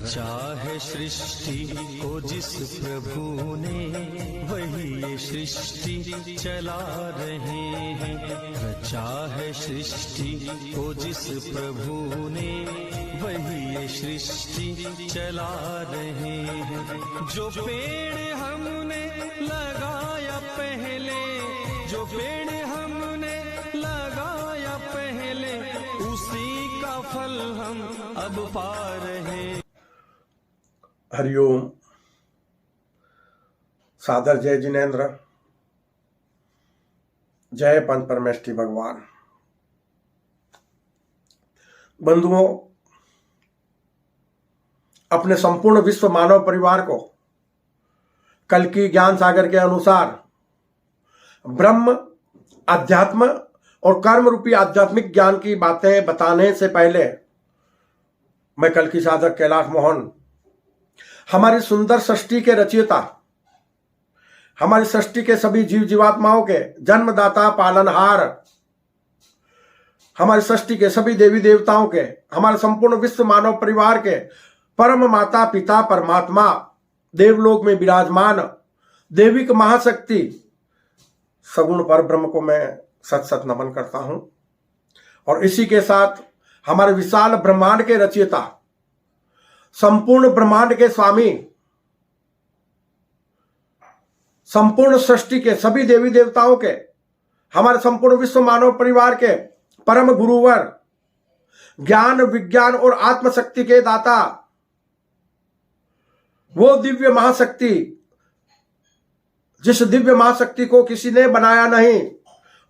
रचा है सृष्टि को जिस प्रभु ने, वही ये सृष्टि चला रहे हैं। रचा है सृष्टि को जिस प्रभु ने, वही ये सृष्टि चला रहे हैं। जो पेड़ हमने लगाया पहले, जो पेड़ हमने लगाया पहले, उसी का फल हम अब पा रहे। हरिओम। सादर जय जिनेन्द्र, जय पंच परमेष्ठी भगवान। बंधुओं, अपने संपूर्ण विश्व मानव परिवार को कल्कि ज्ञान सागर के अनुसार ब्रह्म, अध्यात्म और कर्म रूपी आध्यात्मिक ज्ञान की बातें बताने से पहले मैं कल्कि साधक कैलाश मोहन, हमारी सुंदर सृष्टि के रचयिता, हमारी सृष्टि के सभी जीव जीवात्माओं के जन्मदाता, पालनहार, हमारी सृष्टि के सभी देवी देवताओं के, हमारे संपूर्ण विश्व मानव परिवार के परम माता पिता परमात्मा, देवलोक में विराजमान देविक महाशक्ति सगुण पर ब्रह्म को मैं सत सत नमन करता हूं। और इसी के साथ हमारे विशाल ब्रह्मांड के रचयिता, संपूर्ण ब्रह्मांड के स्वामी, संपूर्ण सृष्टि के सभी देवी देवताओं के, हमारे संपूर्ण विश्व मानव परिवार के परम गुरुवर, ज्ञान विज्ञान और आत्मशक्ति के दाता, वो दिव्य महाशक्ति जिस दिव्य महाशक्ति को किसी ने बनाया नहीं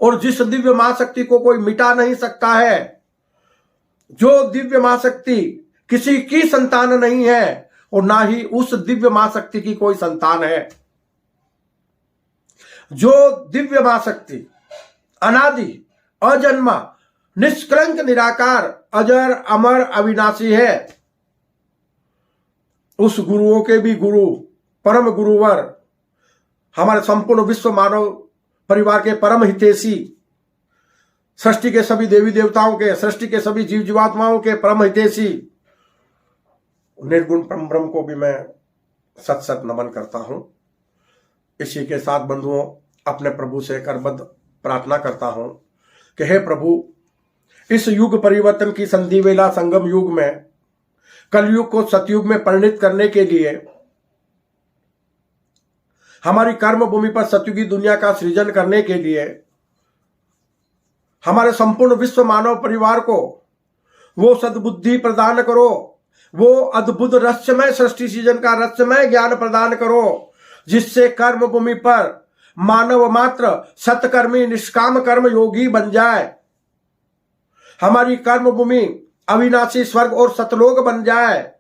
और जिस दिव्य महाशक्ति को कोई मिटा नहीं सकता है, जो दिव्य महाशक्ति किसी की संतान नहीं है और ना ही उस दिव्य महाशक्ति की कोई संतान है, जो दिव्य महाशक्ति अनादि, अजन्मा, निष्कलंक, निराकार, अजर, अमर, अविनाशी है, उस गुरुओं के भी गुरु, परम गुरुवर, हमारे संपूर्ण विश्व मानव परिवार के परम हितैषी, सृष्टि के सभी देवी देवताओं के, सृष्टि के सभी जीव जीवात्माओं के परम हितैषी निर्गुण परम ब्रह्म को भी मैं सत सत नमन करता हूं। इसी के साथ बंधुओं, अपने प्रभु से करबद्ध प्रार्थना करता हूं कि हे प्रभु, इस युग परिवर्तन की संधि वेला संगम युग में कलयुग को सतयुग में परिणित करने के लिए हमारी कर्म भूमि पर सतयुगी दुनिया का सृजन करने के लिए हमारे संपूर्ण विश्व मानव परिवार को वो सद्बुद्धि प्रदान करो, वो अद्भुत रहस्यमय सृष्टि सृजन का रहस्यमय ज्ञान प्रदान करो, जिससे कर्म भूमि पर मानव मात्र सत्कर्मी निष्काम कर्म योगी बन जाए, हमारी कर्म भूमि अविनाशी स्वर्ग और सतलोक बन जाए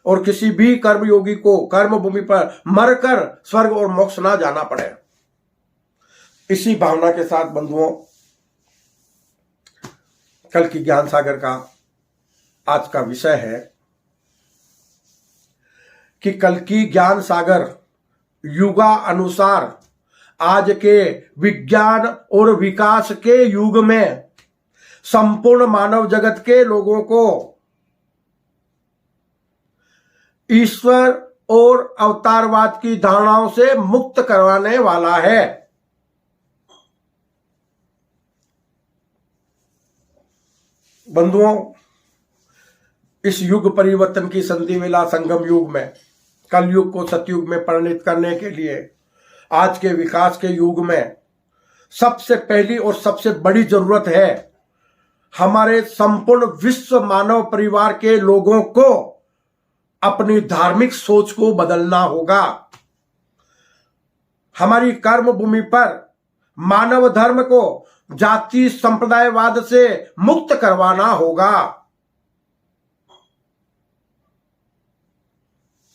और किसी भी कर्म योगी को कर्म भूमि पर मरकर स्वर्ग और मोक्ष ना जाना पड़े। इसी भावना के साथ बंधुओं, कल की ज्ञान सागर का आज का विषय है कि कल की ज्ञान सागर युगा अनुसार आज के विज्ञान और विकास के युग में संपूर्ण मानव जगत के लोगों को ईश्वर और अवतारवाद की धारणाओं से मुक्त करवाने वाला है। बंधुओं, इस युग परिवर्तन की संधि वेला संगम युग में कलयुग को सतयुग में परिणित करने के लिए आज के विकास के युग में सबसे पहली और सबसे बड़ी जरूरत है हमारे संपूर्ण विश्व मानव परिवार के लोगों को अपनी धार्मिक सोच को बदलना होगा। हमारी कर्म भूमि पर मानव धर्म को जाति संप्रदायवाद से मुक्त करवाना होगा।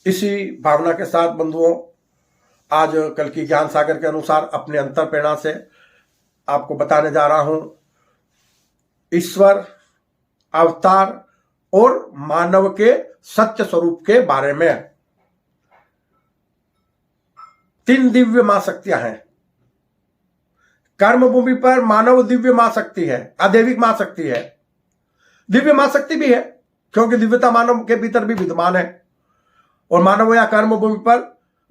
इसी भावना के साथ बंधुओं, आज कल की ज्ञान सागर के अनुसार अपने अंतर प्रेरणा से आपको बताने जा रहा हूं ईश्वर, अवतार और मानव के सत्य स्वरूप के बारे में। 3 दिव्य मां शक्तियां हैं। कर्म भूमि पर मानव दिव्य मां शक्ति है, अदैविक मां शक्ति है। दिव्य मां शक्ति भी है क्योंकि दिव्यता मानव के भीतर भी विद्यमान है। और मानव या कर्म भूमि पर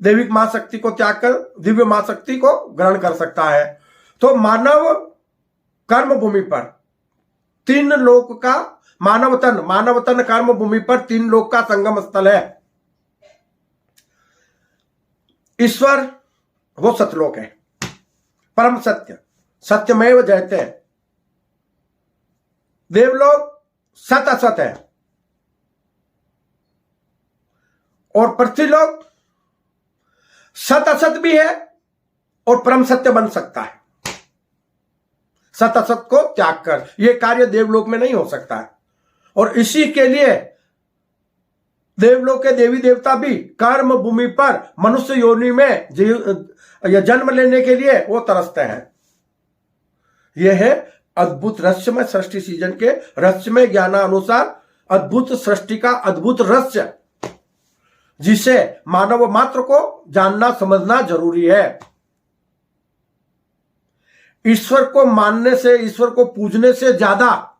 दैविक मां शक्ति को त्याग कर दिव्य मां शक्ति को ग्रहण कर सकता है। तो मानव कर्म भूमि पर 3 लोक का मानव तन कर्म भूमि पर 3 लोक का संगम स्थल है। ईश्वर वो सतलोक है, परम सत्य, सत्यमेव जयते। देवलोक सत असत है और पृथ्वीलोक सत असत भी है और परम सत्य बन सकता है। सत असत को त्याग कर यह कार्य देवलोक में नहीं हो सकता है। और इसी के लिए देवलोक के देवी देवता भी कर्म भूमि पर मनुष्य योनि में जन्म लेने के लिए वो तरसते हैं। यह है अद्भुत रहस्यमय सृष्टि सीजन के रहस्यमय ज्ञानानुसार अद्भुत सृष्टि का अद्भुत रहस्य, जिसे मानव मात्र को जानना समझना जरूरी है। ईश्वर को मानने से, ईश्वर को पूजने से ज्यादा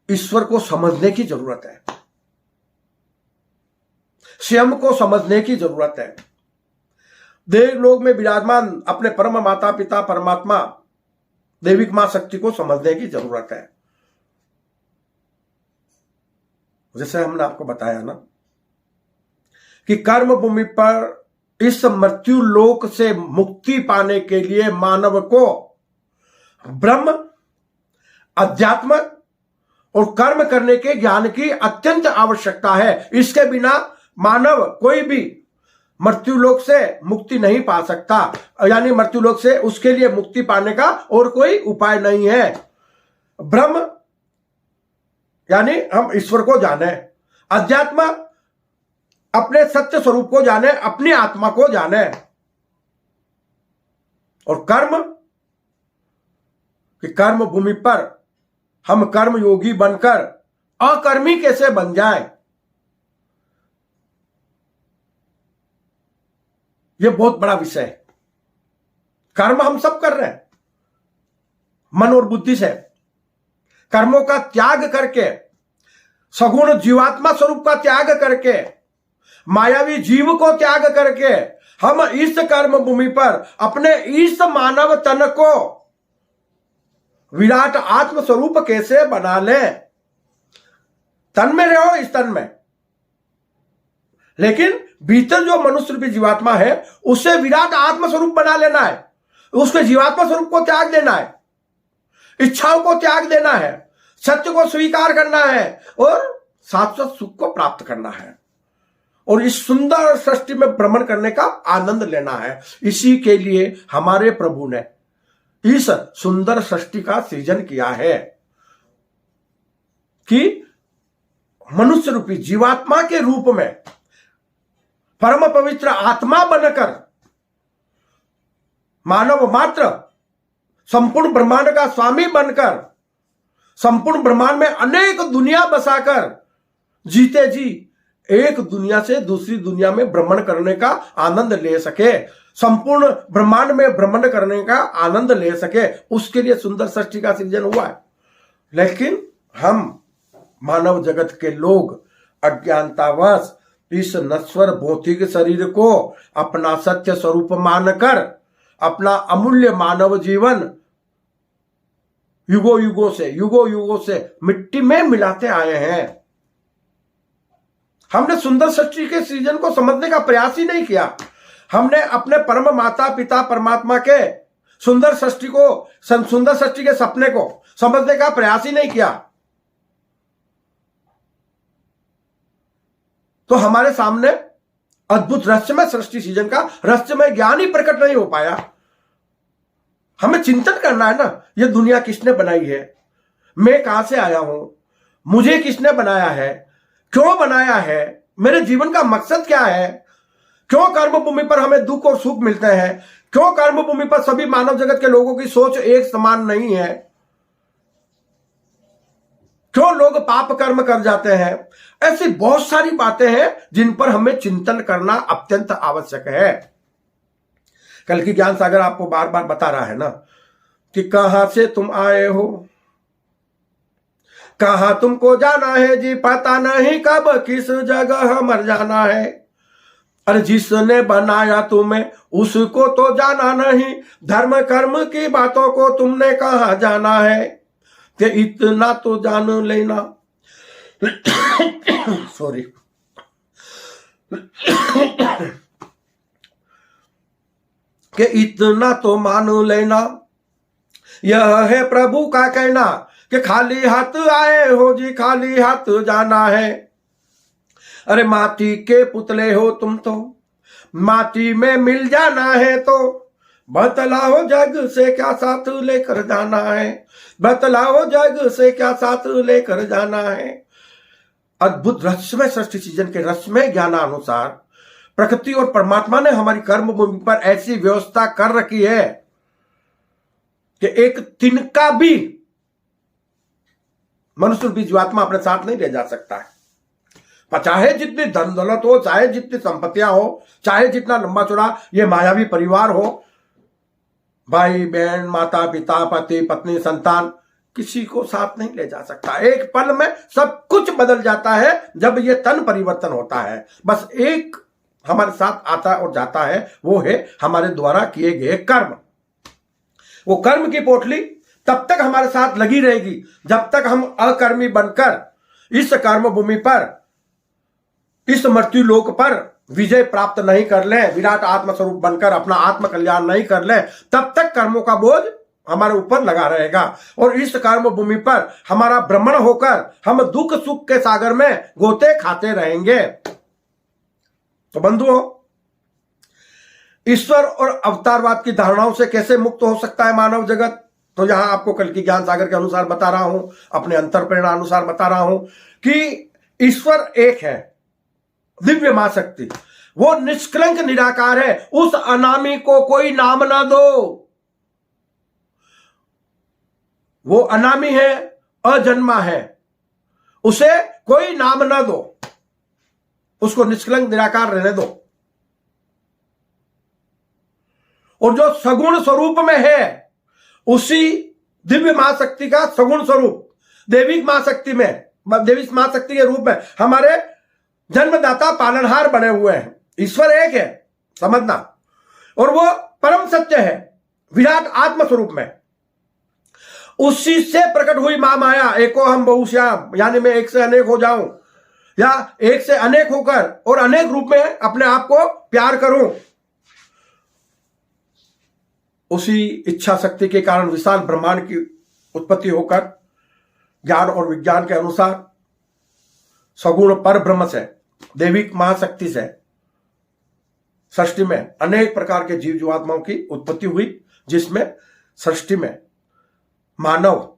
ईश्वर को समझने की जरूरत है, स्वयं को समझने की जरूरत है। देवलोक में विराजमान अपने परम माता पिता परमात्मा दैविक मां शक्ति को समझने की जरूरत है। जैसे हमने आपको बताया ना कि कर्म भूमि पर इस मृत्यु लोक से मुक्ति पाने के लिए मानव को ब्रह्म, अध्यात्म और कर्म करने के ज्ञान की अत्यंत आवश्यकता है। इसके बिना मानव कोई भी मृत्युलोक से मुक्ति नहीं पा सकता, यानी मृत्युलोक से उसके लिए मुक्ति पाने का और कोई उपाय नहीं है। ब्रह्म यानी हम ईश्वर को जाने, अध्यात्म अपने सत्य स्वरूप को जाने, अपनी आत्मा को जाने, और कर्म कि कर्म भूमि पर हम कर्म योगी बनकर अकर्मी कैसे बन जाए, यह बहुत बड़ा विषय है। कर्म हम सब कर रहे हैं मन और बुद्धि से। कर्मों का त्याग करके, सगुण जीवात्मा स्वरूप का त्याग करके, मायावी जीव को त्याग करके हम इस कर्म भूमि पर अपने इस मानव तन को विराट आत्म स्वरूप कैसे बना लें। तन में रहो, इस तन में, लेकिन भीतर जो मनुष्य रूपी जीवात्मा है उसे विराट आत्म स्वरूप बना लेना है। उसके जीवात्मा स्वरूप को त्याग देना है, इच्छाओं को त्याग देना है, सत्य को स्वीकार करना है और शाश्वत सुख को प्राप्त करना है और इस सुंदर सृष्टि में भ्रमण करने का आनंद लेना है। इसी के लिए हमारे प्रभु ने इस सुंदर सृष्टि का सृजन किया है कि मनुष्य रूपी जीवात्मा के रूप में परम पवित्र आत्मा बनकर मानव मात्र संपूर्ण ब्रह्मांड का स्वामी बनकर संपूर्ण ब्रह्मांड में अनेक दुनिया बसाकर जीते जी एक दुनिया से दूसरी दुनिया में भ्रमण करने का आनंद ले सके, संपूर्ण ब्रह्मांड में भ्रमण करने का आनंद ले सके, उसके लिए सुंदर सृष्टि का सृजन हुआ है। लेकिन हम मानव जगत के लोग अज्ञानतावश इस नश्वर भौतिक शरीर को अपना सत्य स्वरूप मानकर अपना अमूल्य मानव जीवन युगों युगों से मिट्टी में मिलाते आए हैं। हमने सुंदर सृष्टि के सृजन को समझने का प्रयास ही नहीं किया। हमने अपने परम माता पिता परमात्मा के सुंदर सृष्टि के सपने को समझने का प्रयास ही नहीं किया। तो हमारे सामने अद्भुत रहस्यमय सृष्टि सृजन का रहस्यमय ज्ञान ही प्रकट नहीं हो पाया। हमें चिंतन करना है ना, यह दुनिया किसने बनाई है, मैं कहां से आया हूं, मुझे किसने बनाया है, क्यों बनाया है, मेरे जीवन का मकसद क्या है, क्यों कर्म भूमि पर हमें दुख और सुख मिलते हैं, क्यों कर्म भूमि पर सभी मानव जगत के लोगों की सोच एक समान नहीं है, क्यों लोग पाप कर्म कर जाते हैं। ऐसी बहुत सारी बातें हैं जिन पर हमें चिंतन करना अत्यंत आवश्यक है। कल की ज्ञान सागर आपको बार बार बता रहा है ना कि कहां से तुम आए हो, कहाँ तुमको जाना है जी, पता नहीं कब किस जगह मर जाना है। अरे जिसने बनाया तुम्हें उसको तो जाना नहीं, धर्म कर्म की बातों को तुमने कहाँ जाना है। कि इतना तो जान लेना सॉरी कि इतना तो मान लेना, यह है प्रभु का कहना कि खाली हाथ आए हो जी, खाली हाथ जाना है। अरे माटी के पुतले हो तुम तो, माटी में मिल जाना है, तो बतलाओ जग से क्या साथ लेकर जाना है, बतलाओ जग से क्या साथ लेकर जाना है। अद्भुत रसमय सृष्टि सृजन के रसमय ज्ञानानुसार प्रकृति और परमात्मा ने हमारी कर्म भूमि पर ऐसी व्यवस्था कर रखी है कि एक तिनका भी मनुष्य रूपी जीवात्मा अपने साथ नहीं ले जा सकता है। चाहे जितनी धन दौलत हो, चाहे जितनी संपत्तियां हो, चाहे जितना लंबा चौड़ा ये मायावी परिवार हो, भाई बहन, माता पिता, पति पत्नी, संतान, किसी को साथ नहीं ले जा सकता। एक पल में सब कुछ बदल जाता है जब ये तन परिवर्तन होता है। बस एक हमारे साथ आता और जाता है, वो है हमारे द्वारा किए गए कर्म। वो कर्म की पोटली तब तक हमारे साथ लगी रहेगी जब तक हम अकर्मी बनकर इस कर्म भूमि पर, इस मृत्यु लोक पर विजय प्राप्त नहीं कर लें, विराट आत्म स्वरूप बनकर अपना आत्म कल्याण नहीं कर लें, तब तक कर्मों का बोझ हमारे ऊपर लगा रहेगा। और इस कर्म भूमि पर हमारा भ्रमण होकर हम दुख सुख के सागर में गोते खाते रहेंगे। तो बंधुओं, ईश्वर और अवतारवाद की धारणाओं से कैसे मुक्त हो सकता है मानव जगत, तो यहां आपको कल की ज्ञान सागर के अनुसार बता रहा हूं, अपने अंतर प्रेरणा अनुसार बता रहा हूं कि ईश्वर एक है, दिव्य मां शक्ति, वो निष्कलंक निराकार है। उस अनामी को कोई नाम ना दो, वो अनामी है, अजन्मा है, उसे कोई नाम ना दो, उसको निष्कलंक निराकार रहने दो। और जो सगुण स्वरूप में है, उसी दिव्य मां शक्ति का सगुण स्वरूप दैविक मां शक्ति में, दैविक मां शक्ति के रूप में हमारे जन्मदाता पालनहार बने हुए हैं। ईश्वर एक है, समझना, और वो परम सत्य है, विराट आत्म स्वरूप में। उसी से प्रकट हुई मां माया, एको हम बहुश्याम, यानी मैं एक से अनेक हो जाऊं, या एक से अनेक होकर और अनेक रूप में अपने आप को प्यार करूं। उसी इच्छा शक्ति के कारण विशाल ब्रह्मांड की उत्पत्ति होकर ज्ञान और विज्ञान के अनुसार सगुण पर ब्रह्म से, दैविक महाशक्ति से सृष्टि में अनेक प्रकार के जीव जीवात्माओं की उत्पत्ति हुई, जिसमें सृष्टि में मानव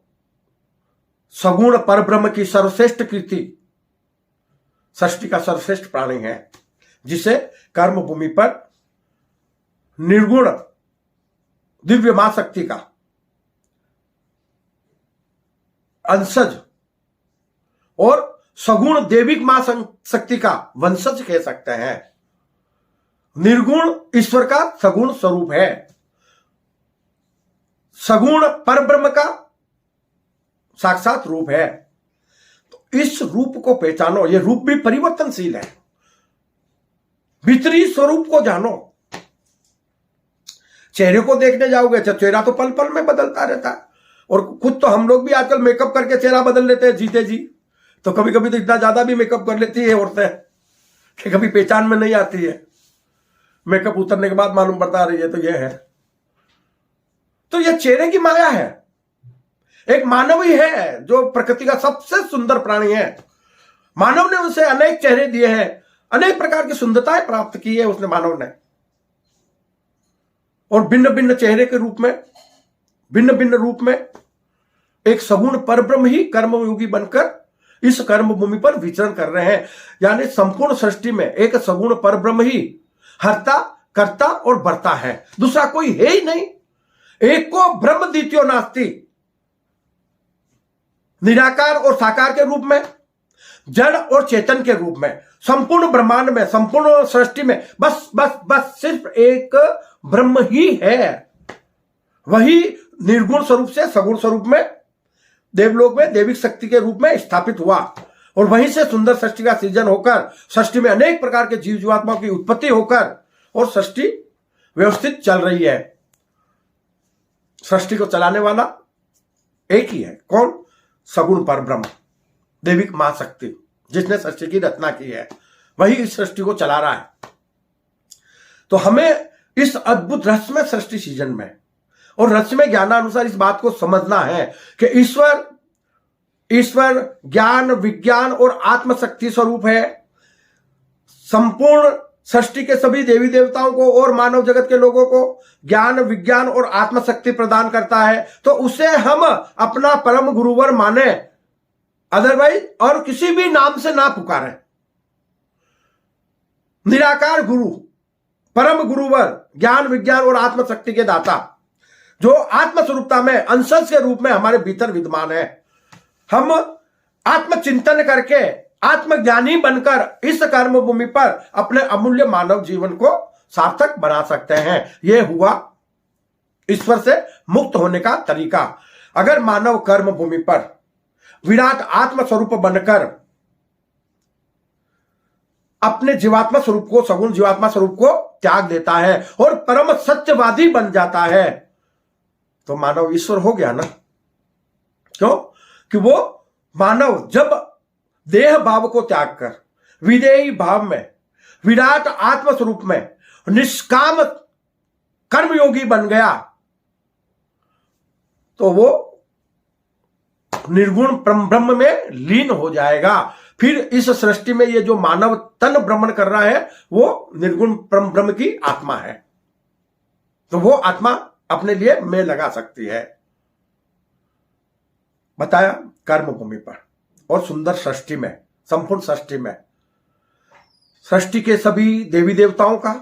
सगुण पर ब्रह्म की सर्वश्रेष्ठ कृति, सृष्टि का सर्वश्रेष्ठ प्राणी है, जिसे कर्म भूमि पर निर्गुण दिव्य मां शक्ति का अंशज और सगुण दैविक मां शक्ति का वंशज कह सकते हैं। निर्गुण ईश्वर का सगुण स्वरूप है, सगुण परब्रह्म का साक्षात रूप है। तो इस रूप को पहचानो, यह रूप भी परिवर्तनशील है, भीतरी स्वरूप को जानो। चेहरे को देखने जाओगे तो चेहरा तो पल पल में बदलता रहता है, और खुद तो हम लोग भी आजकल मेकअप करके चेहरा बदल लेते हैं जीते जी। तो कभी कभी तो इतना ज्यादा भी मेकअप कर लेती है औरतें कि कभी पहचान में नहीं आती है, मेकअप उतरने के बाद मालूम पड़ता रही है तो यह है। तो यह चेहरे की माया है। एक मानव ही है जो प्रकृति का सबसे सुंदर प्राणी है। मानव ने उसे अनेक चेहरे दिए हैं, अनेक प्रकार की सुंदरताएं प्राप्त की है उसने, मानव ने, और भिन्न भिन्न चेहरे के रूप में, भिन्न भिन्न रूप में एक सगुण परब्रह्म ही कर्मयोगी बनकर इस कर्म भूमि पर विचरण कर रहे हैं। यानी संपूर्ण सृष्टि में एक सगुण परब्रह्म ही हरता, करता और बरता है, दूसरा कोई है ही नहीं। एक को ब्रह्म द्वितीयो नास्ति, निराकार और साकार के रूप में, जड़ और चेतन के रूप में, संपूर्ण ब्रह्मांड में, संपूर्ण सृष्टि में बस बस बस सिर्फ एक ब्रह्म ही है। वही निर्गुण स्वरूप से सगुण स्वरूप में देवलोक में दैविक शक्ति के रूप में स्थापित हुआ और वहीं से सुंदर सृष्टि का सृजन होकर सृष्टि में अनेक प्रकार के जीव जीवात्माओं की उत्पत्ति होकर और सृष्टि व्यवस्थित चल रही है। सृष्टि को चलाने वाला एक ही है, कौन? सगुण पर ब्रह्म, दैविक महाशक्ति, जिसने सृष्टि की रचना की है, वही इस सृष्टि को चला रहा है। तो हमें इस अद्भुत रहस्यमय सृष्टि सीजन में और रहस्यमय ज्ञानानुसार इस बात को समझना है कि ईश्वर ज्ञान, विज्ञान और आत्मशक्ति स्वरूप है। संपूर्ण सृष्टि के सभी देवी देवताओं को और मानव जगत के लोगों को ज्ञान, विज्ञान और आत्मशक्ति प्रदान करता है। तो उसे हम अपना परम गुरुवर माने, अदरवाइज और किसी भी नाम से ना पुकारें। निराकार गुरु, परम गुरुवर, ज्ञान, विज्ञान और आत्मशक्ति के दाता, जो आत्मस्वरूपता में अंशज के रूप में हमारे भीतर विद्यमान है। हम आत्मचिंतन करके आत्मज्ञानी बनकर इस कर्म भूमि पर अपने अमूल्य मानव जीवन को सार्थक बना सकते हैं। यह हुआ ईश्वर से मुक्त होने का तरीका। अगर मानव कर्म भूमि पर विराट आत्म स्वरूप बनकर अपने जीवात्मा स्वरूप को, सगुण जीवात्मा स्वरूप को त्याग देता है और परम सत्यवादी बन जाता है, तो मानव ईश्वर हो गया ना। क्यों? कि वो मानव जब देह भाव को त्याग कर विदेही भाव में, विराट आत्म स्वरूप में निष्काम कर्मयोगी बन गया, तो वो निर्गुण ब्रह्म में लीन हो जाएगा। फिर इस सृष्टि में ये जो मानव तन भ्रमण कर रहा है वो निर्गुण ब्रह्म की आत्मा है। तो वो आत्मा अपने लिए में लगा सकती है। बताया कर्म भूमि पर और सुंदर सृष्टि में, संपूर्ण सृष्टि में, सृष्टि के सभी देवी देवताओं का,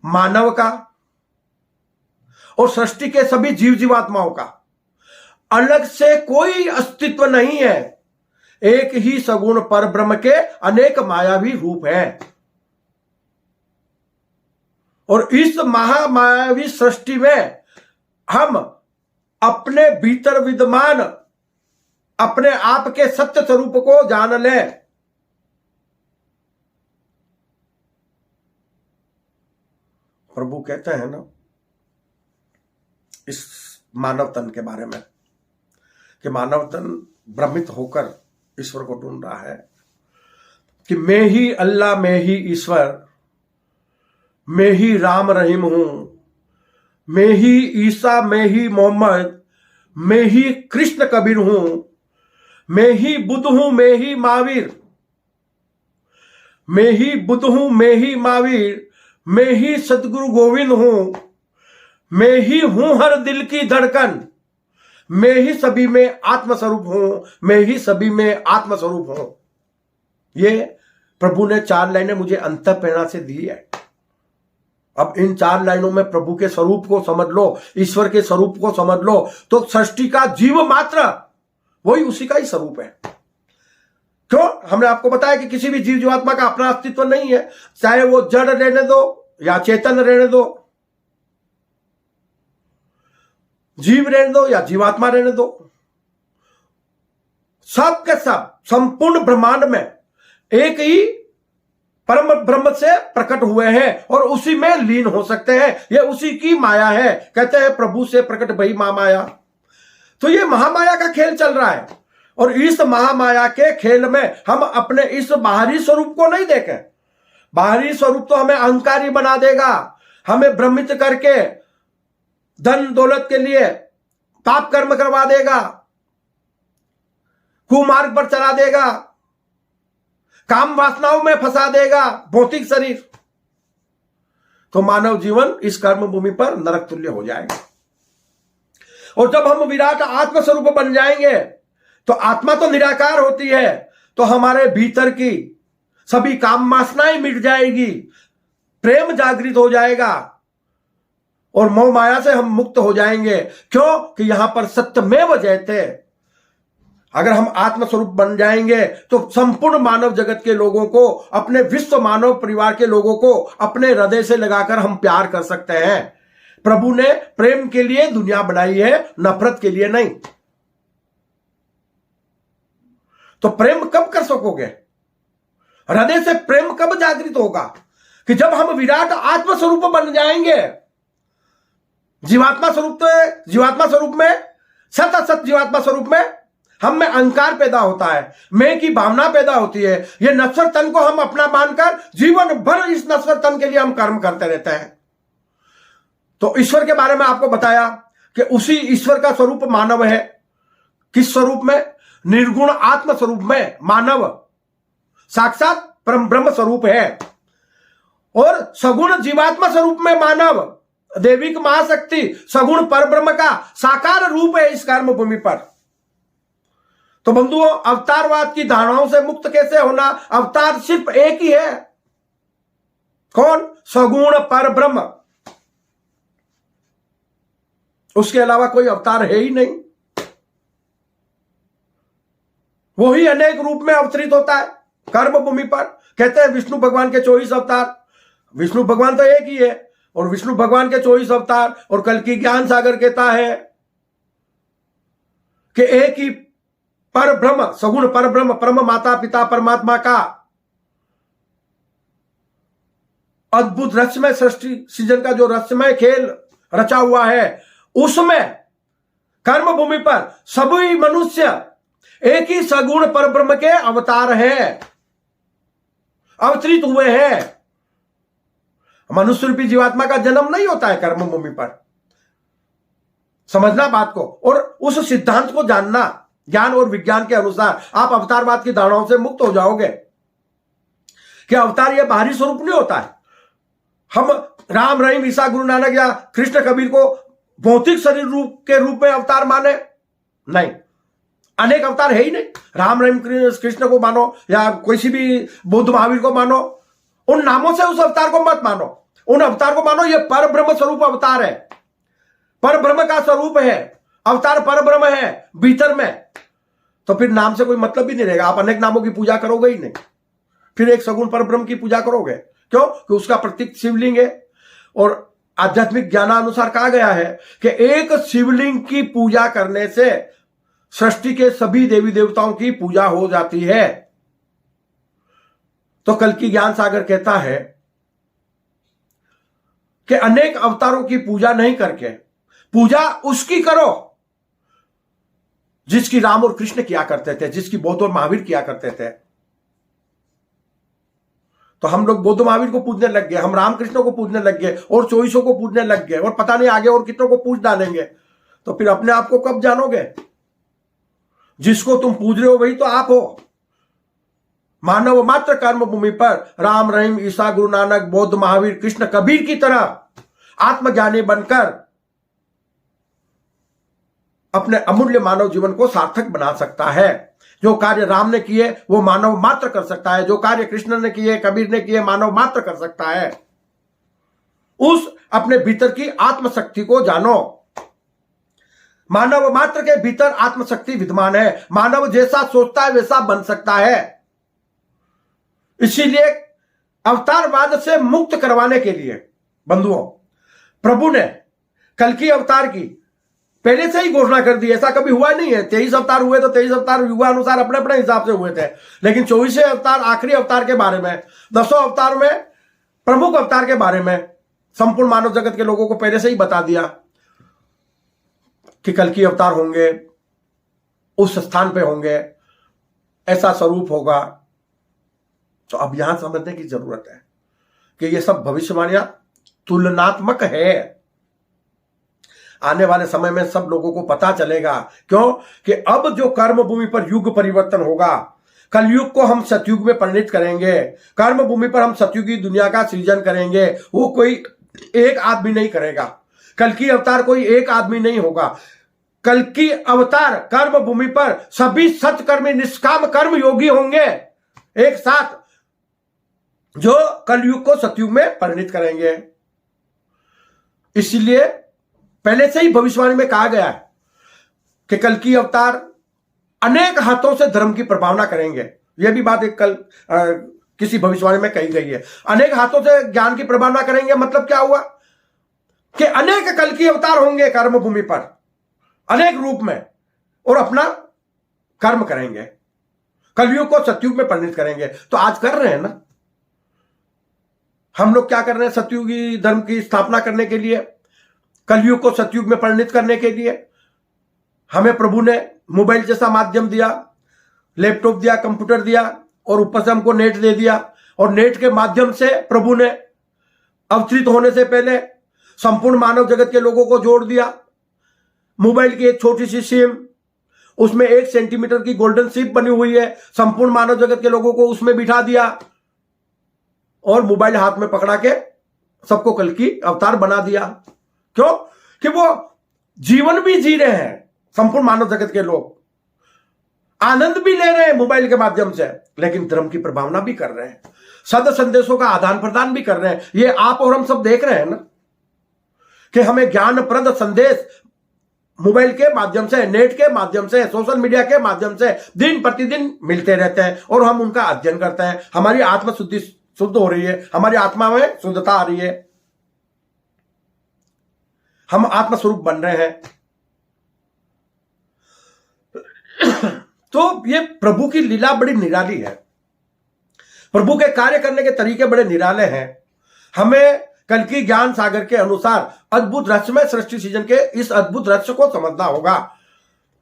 मानव का और सृष्टि के सभी जीव जीवात्माओं का अलग से कोई अस्तित्व नहीं है। एक ही सगुण पर ब्रह्म के अनेक मायावी रूप हैं और इस महामायावी सृष्टि में हम अपने भीतर विद्यमान अपने आप के सत्य स्वरूप को जान लें। प्रभु कहते हैं ना इस मानव तन के बारे में कि मानव तन भ्रमित होकर ईश्वर को ढूंढ रहा है कि मैं ही अल्लाह, मैं ही ईश्वर, मैं ही राम रहीम हूं, मैं ही ईसा, मैं ही मोहम्मद, मैं ही कृष्ण कबीर हूं, मैं ही बुद्ध हूं, मैं ही महावीर, मैं ही बुद्ध हूं, मैं ही महावीर, मैं ही सतगुरु गोविंद हूं, मैं ही हूं हर दिल की धड़कन, मैं ही सभी में आत्मस्वरूप हूं, मैं ही सभी में आत्मस्वरूप हूं। ये प्रभु ने 4 लाइनें मुझे अंतर प्रेरणा से दी है। अब इन 4 लाइनों में प्रभु के स्वरूप को समझ लो, ईश्वर के स्वरूप को समझ लो, तो सृष्टि का जीव मात्र वही उसी का ही स्वरूप है। क्यों? हमने आपको बताया कि किसी भी जीव जीवात्मा का अपना अस्तित्व नहीं है, चाहे वो जड़ रहने दो या चेतन रहने दो, जीव रहने दो या जीवात्मा रहने दो, सब के सब संपूर्ण ब्रह्मांड में एक ही परम ब्रह्म से प्रकट हुए हैं और उसी में लीन हो सकते हैं। ये उसी की माया है। कहते हैं प्रभु से प्रकट भई महामाया। तो ये महामाया का खेल चल रहा है और इस महामाया के खेल में हम अपने इस बाहरी स्वरूप को नहीं देखें। बाहरी स्वरूप तो हमें अहंकारी बना देगा, हमें भ्रमित करके धन दौलत के लिए पाप कर्म करवा देगा, कुमार्ग पर चला देगा, काम वासनाओं में फंसा देगा, भौतिक शरीर। तो मानव जीवन इस कर्म भूमि पर नरक तुल्य हो जाएगा। और जब हम विराट आत्म स्वरूप बन जाएंगे तो आत्मा तो निराकार होती है, तो हमारे भीतर की सभी काम वासनाएं मिट जाएगी, प्रेम जागृत हो जाएगा और मोह माया से हम मुक्त हो जाएंगे। क्यों? कि यहां पर सत्यमेव जयते। अगर हम आत्मस्वरूप बन जाएंगे तो संपूर्ण मानव जगत के लोगों को, अपने विश्व मानव परिवार के लोगों को अपने हृदय से लगाकर हम प्यार कर सकते हैं। प्रभु ने प्रेम के लिए दुनिया बनाई है, नफरत के लिए नहीं। तो प्रेम कब कर सकोगे? हृदय से प्रेम कब जागृत होगा? कि जब हम विराट आत्म स्वरूप बन जाएंगे। जीवात्मा स्वरूप में सत असत जीवात्मा स्वरूप में हम में अहंकार पैदा होता है, मैं की भावना पैदा होती है। ये नश्वर तन को हम अपना मानकर जीवन भर इस नश्वर तन के लिए हम कर्म करते रहते हैं। तो ईश्वर के बारे में आपको बताया कि उसी ईश्वर का स्वरूप मानव है। किस स्वरूप में? निर्गुण आत्म स्वरूप में मानव साक्षात परम ब्रह्म स्वरूप है। और सगुण जीवात्मा स्वरूप में मानव दैविक महाशक्ति सगुण परब्रह्म का साकार रूप है इस कर्म भूमि पर। तो बंधुओं, अवतारवाद की धारणाओं से मुक्त कैसे होना? अवतार सिर्फ एक ही है। कौन? सगुण परब्रह्म। उसके अलावा कोई अवतार है ही नहीं। वो ही अनेक रूप में अवतरित होता है कर्म भूमि पर। कहते हैं विष्णु भगवान के 24 अवतार। विष्णु भगवान तो एक ही है, और विष्णु भगवान के 24 अवतार। और कल की ज्ञान सागर कहता है कि एक ही पर ब्रह्म, सगुण पर ब्रह्म, परम माता पिता परमात्मा का अद्भुत रचमय सृष्टि सृजन का जो रचमय खेल रचा हुआ है, उसमें कर्म भूमि पर सभी मनुष्य एक ही सगुण पर ब्रह्म के अवतार हैं, अवतरित हुए हैं। मनुष्य रूपी जीवात्मा का जन्म नहीं होता है कर्म भूमि पर। समझना बात को, और उस सिद्धांत को जानना। ज्ञान और विज्ञान के अनुसार आप अवतारवाद की धारणाओं से मुक्त हो जाओगे कि अवतार यह बाहरी स्वरूप नहीं होता है। हम राम रहीम ईसा गुरु नानक या कृष्ण कबीर को भौतिक शरीर के रूप में अवतार माने नहीं। अनेक अवतार है ही नहीं। राम रहीम कृष्ण को मानो या किसी भी बुद्ध महावीर को मानो, उन नामों से उस अवतार को मत मानो। उन अवतार को मानो ये पर ब्रह्म स्वरूप अवतार है, पर ब्रह्म का स्वरूप है। अवतार पर ब्रह्म है भीतर में। तो फिर नाम से कोई मतलब ही नहीं रहेगा। आप अनेक नामों की पूजा करोगे ही नहीं, फिर एक सगुण पर ब्रह्म की पूजा करोगे। क्यों? कि उसका प्रतीक शिवलिंग है। और आध्यात्मिक ज्ञानानुसार कहा गया है कि एक शिवलिंग की पूजा करने से सृष्टि के सभी देवी देवताओं की पूजा हो जाती है। तो कल की ज्ञान सागर कहता है कि अनेक अवतारों की पूजा नहीं करके पूजा उसकी करो जिसकी राम और कृष्ण किया करते थे, जिसकी बौद्ध और महावीर किया करते थे। तो हम लोग बौद्ध महावीर को पूजने लग गए, हम रामकृष्ण को पूजने लग गए, और 24 को पूजने लग गए, और पता नहीं आगे और कितनों को पूज डालेंगे। तो फिर अपने आप को कब जानोगे? जिसको तुम पूज रहे हो वही तो आप हो। मानव मात्र कर्म भूमि पर राम रहीम ईसा गुरु नानक बौद्ध महावीर कृष्ण कबीर की तरह आत्मज्ञानी बनकर अपने अमूल्य मानव जीवन को सार्थक बना सकता है। जो कार्य राम ने किए वो मानव मात्र कर सकता है, जो कार्य कृष्ण ने किए कबीर ने किए मानव मात्र कर सकता है। उस अपने भीतर की आत्मशक्ति को जानो। मानव मात्र के भीतर आत्मशक्ति विद्यमान है। मानव जैसा सोचता है वैसा बन सकता है। इसीलिए अवतारवाद से मुक्त करवाने के लिए बंधुओं, प्रभु ने कल की अवतार की पहले से ही घोषणा कर दी। ऐसा कभी हुआ नहीं है। 23 अवतार हुए तो 23 अवतार युगानुसार अपने अपने हिसाब से हुए थे, लेकिन 24वें अवतार आखिरी अवतार के बारे में, 10 अवतार में प्रमुख अवतार के बारे में संपूर्ण मानव जगत के लोगों को पहले से ही बता दिया कि कल की अवतार होंगे, उस स्थान पे होंगे, ऐसा स्वरूप होगा। तो अब यहां समझने की जरूरत है कि ये सब भविष्यवाणियां तुलनात्मक है। आने वाले समय में सब लोगों को पता चलेगा। क्यों? कि अब जो कर्म भूमि पर युग परिवर्तन होगा, कलयुग को हम सतयुग में परिणित करेंगे। कर्म भूमि पर हम सतयुगी दुनिया का सृजन करेंगे। वो कोई एक आदमी नहीं करेगा। कल की अवतार कोई एक आदमी नहीं होगा। कल की अवतार कर्म भूमि पर सभी सत्कर्मी निष्काम कर्म योगी होंगे एक साथ, जो कलयुग को सतयुग में परिणित करेंगे। इसलिए पहले से ही भविष्यवाणी में कहा गया है कि कल की अवतार अनेक हाथों से धर्म की प्रभावना करेंगे। यह भी बात एक कल किसी भविष्यवाणी में कही गई है। अनेक हाथों से ज्ञान की प्रभावना करेंगे मतलब क्या हुआ? कि अनेक कल की अवतार होंगे कर्म भूमि पर, अनेक रूप में, और अपना कर्म करेंगे, कलयुग को सतयुग में परिणित करेंगे। तो आज कर रहे हैं ना हम लोग, क्या कर रहे हैं? सतयुगी धर्म की स्थापना करने के लिए, कलयुग को सतयुग में परिणित करने के लिए हमें प्रभु ने मोबाइल जैसा माध्यम दिया, लैपटॉप दिया, कंप्यूटर दिया, और ऊपर से हमको नेट दे दिया। और नेट के माध्यम से प्रभु ने अवतरित होने से पहले संपूर्ण मानव जगत के लोगों को जोड़ दिया। मोबाइल की एक छोटी सी सिम, उसमें 1 सेंटीमीटर की गोल्डन शिप बनी हुई है, संपूर्ण मानव जगत के लोगों को उसमें बिठा दिया और मोबाइल हाथ में पकड़ा के सबको कल की अवतार बना दिया। क्यों? कि वो जीवन भी जी रहे हैं, संपूर्ण मानव जगत के लोग आनंद भी ले रहे हैं मोबाइल के माध्यम से, लेकिन धर्म की प्रभावना भी कर रहे हैं, सद संदेशों का आदान प्रदान भी कर रहे हैं। ये आप और हम सब देख रहे हैं ना कि हमें ज्ञानप्रद संदेश मोबाइल के माध्यम से, नेट के माध्यम से, सोशल मीडिया के माध्यम से दिन प्रतिदिन मिलते रहते हैं और हम उनका अध्ययन करते हैं। हमारी आत्म शुद्धि शुद्ध हो रही है, हमारी आत्मा में शुद्धता आ रही है, हम आत्मस्वरूप बन रहे हैं। तो ये प्रभु की लीला बड़ी निराली है, प्रभु के कार्य करने के तरीके बड़े निराले हैं। हमें कल की ज्ञान सागर के अनुसार अद्भुत रहस्यमय सृष्टि सृजन के इस अद्भुत रहस्य को समझना होगा।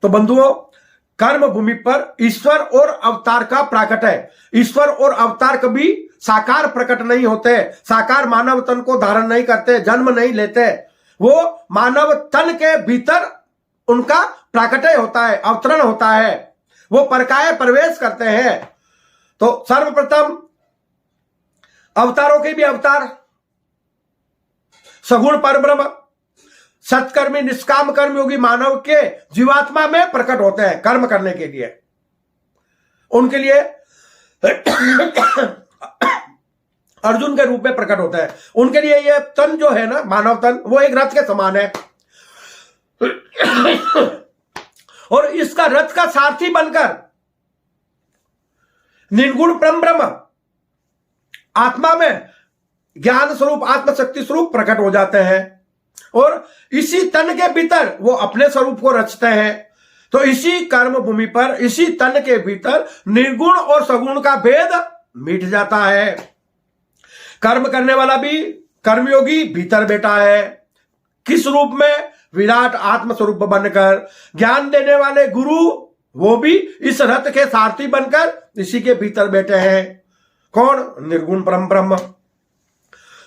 तो बंधुओं, कर्म भूमि पर ईश्वर और अवतार का प्राकट है। ईश्वर और अवतार कभी साकार प्रकट नहीं होते, साकार मानव तन को धारण नहीं करते, जन्म नहीं लेते, वो मानव तन के भीतर उनका प्राकटय होता है, अवतरण होता है, वो परकाय प्रवेश करते हैं। तो सर्वप्रथम अवतारों के भी अवतार सगुण परब्रह्म सत्कर्मी निष्काम कर्मयोगी मानव के जीवात्मा में प्रकट होते हैं कर्म करने के लिए। उनके लिए अर्जुन के रूप में प्रकट होता है। उनके लिए ये तन जो है ना, मानव तन, वो एक रथ के समान है और इसका रथ का सारथी बनकर निर्गुण परम ब्रह्म आत्मा में ज्ञान स्वरूप आत्मशक्ति स्वरूप प्रकट हो जाते हैं और इसी तन के भीतर वो अपने स्वरूप को रचते हैं। तो इसी कर्म भूमि पर, इसी तन के भीतर निर्गुण और सगुण का भेद मिट जाता है। कर्म करने वाला भी कर्मयोगी भीतर बैठा है, किस रूप में? विराट आत्म स्वरूप बनकर। ज्ञान देने वाले गुरु वो भी इस रथ के सारथी बनकर इसी के भीतर बैठे हैं। कौन? निर्गुण परम ब्रह्म।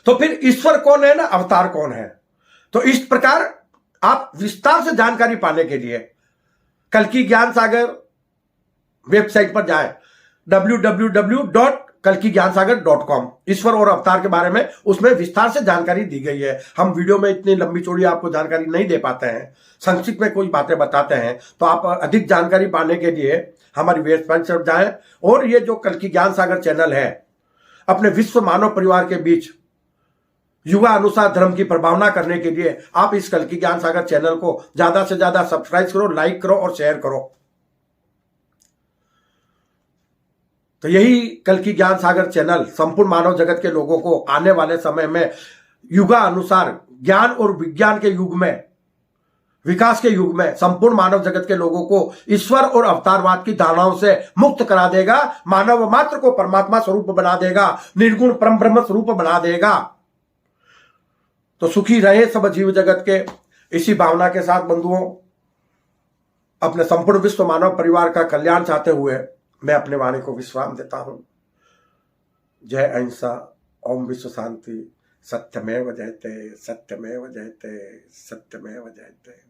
तो फिर ईश्वर कौन है ना, अवतार कौन है? तो इस प्रकार आप विस्तार से जानकारी पाने के लिए कल की ज्ञान सागर वेबसाइट पर जाएं, www.kalkigyanasagar.com। ईश्वर और अवतार के बारे में उसमें विस्तार से जानकारी दी गई है। हम वीडियो में इतनी लंबी चौड़ी आपको जानकारी नहीं दे पाते हैं, संक्षिप्त में कुछ बातें बताते हैं। तो आप अधिक जानकारी पाने के लिए हमारी वेबसाइट पर जाएं और ये जो कल की ज्ञान सागर चैनल है, अपने विश्व मानव परिवार के बीच युवा अनुसार धर्म की प्रभावना करने के लिए आप इस कल की ज्ञान सागर चैनल को ज्यादा से ज्यादा सब्सक्राइब करो, लाइक करो और शेयर करो। तो यही कल की ज्ञान सागर चैनल संपूर्ण मानव जगत के लोगों को आने वाले समय में युगा अनुसार ज्ञान और विज्ञान के युग में, विकास के युग में संपूर्ण मानव जगत के लोगों को ईश्वर और अवतारवाद की धारणाओं से मुक्त करा देगा, मानव मात्र को परमात्मा स्वरूप बना देगा, निर्गुण परम ब्रह्म स्वरूप बना देगा। तो सुखी रहे सब जीव जगत के इसी भावना के साथ बंधुओं, अपने संपूर्ण विश्व मानव परिवार का कल्याण चाहते हुए मैं अपने वाणी को विश्राम देता हूं। जय अहिंसा, ओम विश्व शांति, सत्यमेव जयते, सत्यमेव जयते, सत्यमेव जयते।